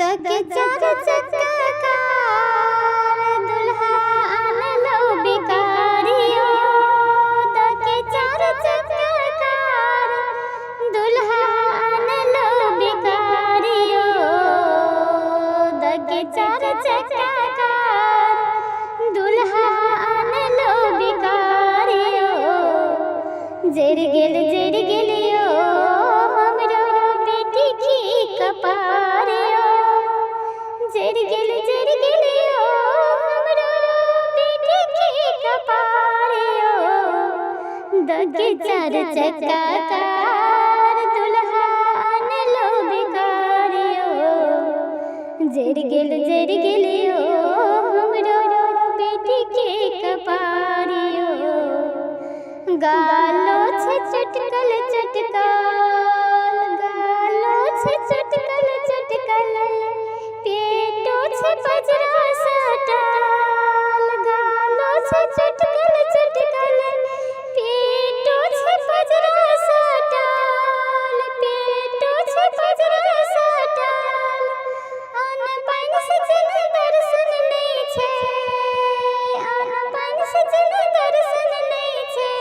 दके चार चक्का कार दुल्हा आनलो बिकारियो। दके चार चक्का कार दुल्हा आनलो बिकारियो। दके चार चक्का कार दुल्हा आनलो बिकारियो। जर गेलियो हमरो बेटी की कपारियो। जर गेलियो हमरो बेटी की कपारियो। दके चार चक्का कार दुल्हा आनलो बिकारियो। जर गेलियो हमरो बेटी की कपारियो। गालो छे चटकल चटकल गालो छे चटकल चटकल पेटो छे पजरा सटल। गालो छे चटकल चटकल पेटो छे पजरा सटल। पेटो छे पजरा सटल। अनपन सजन दर्शन नहीं छे। अनपन सजन दर्शन नहीं छे।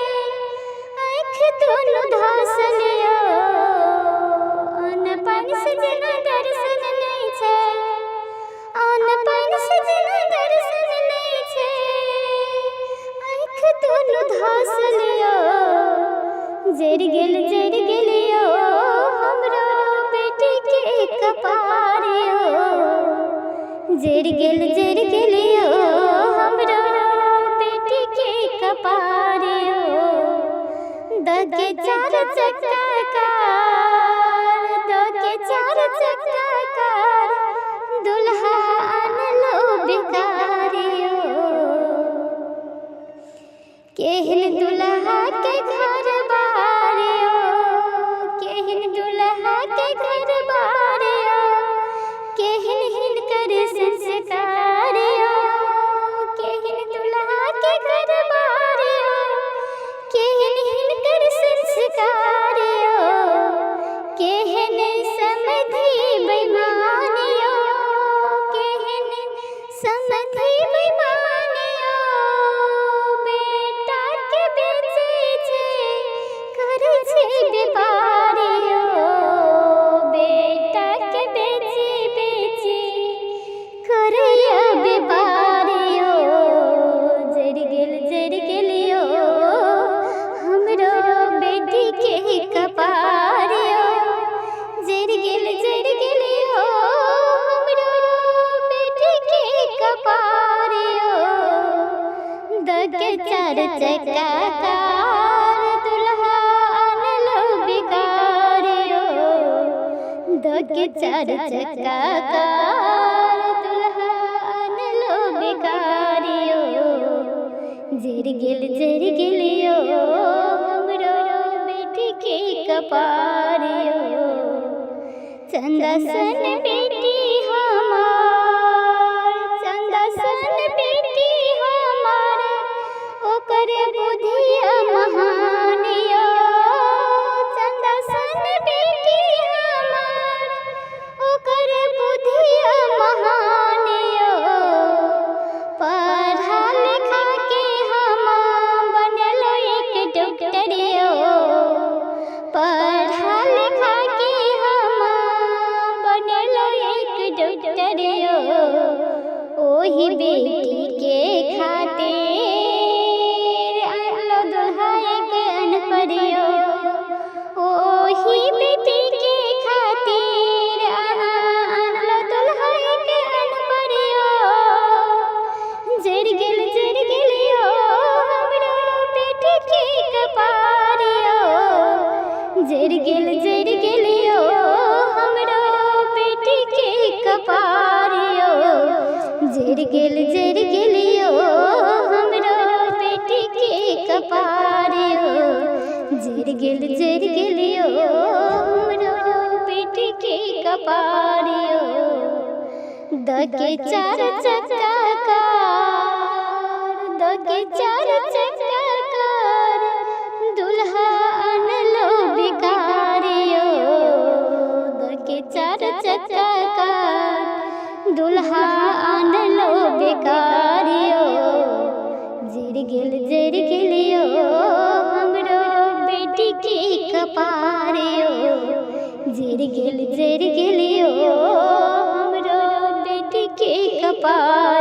आँख दोनों धासलियो। अनपन सजन दर्शन नहीं छे। अनपन सजन दर्शन नहीं छे। आँख दोनों धासलियो। जर गेलियो हमरो बेटी के कपारियो। जर गेलियो हमरो बेटी के कपारियो। दके चार चक्का कार दके चार चक्का कार दुल्हा आनलो बिकारियो। केहन दुल्हा के घर बारियो। केहन दुल्हा के घर बारियो। केहन हिनकर संस्कारियो। केहन दुल्हा के घर बारियो। केहन हिनकर संस्कारियो। केहन समधि बेईमानियो। केहन समधि बेईमानियो। बेटा के बेचे छे करे छे व्यापारियो। बेटा के बेची करे व्यापारियो। जर गेलियो हमरो बेटी के कपारियो। जर गेलियो हमरो बेटी के कपारियो। दके चार चक्का कार दुल्हा आनलो बिकारियो। दके चार चक्का कार दुल्हा आनलो बिकारियो। जर गेलियो हमरो बेटी के कपारियो। चंदा सन बेटी हमार चंदा सन बेटी हमार ओकर बुधिया महानियो। चंदा सन बेटी हमार ओकर बुधिया महानियो। पढ़ा लिखा के हम बनलो एक डॉक्टरियो। पढ़ा लिखा के हम बनलो एक डॉक्टरियो। ओही बेटी के खातिर आनलो दुल्हा एक अनपढ़ियो। ओही बेटी के खातिर आनलो दुल्हा एक अनपढ़ियो। जर गेलियो हमरो बेटी के कपारियो। जर गेलियो हमरो बेटी के कपारियो। जर गेलियो हमरो बेटी के कपारियो। जर गेलियो हमरो बेटी के कपारियो। दके चार चक्का कार दके चार चक्का कार दुल्हा आनलो बिकारियो। दके चार चक्का कार बेटी के कपारियो जर गेलियो हमरो बेटी के कपार।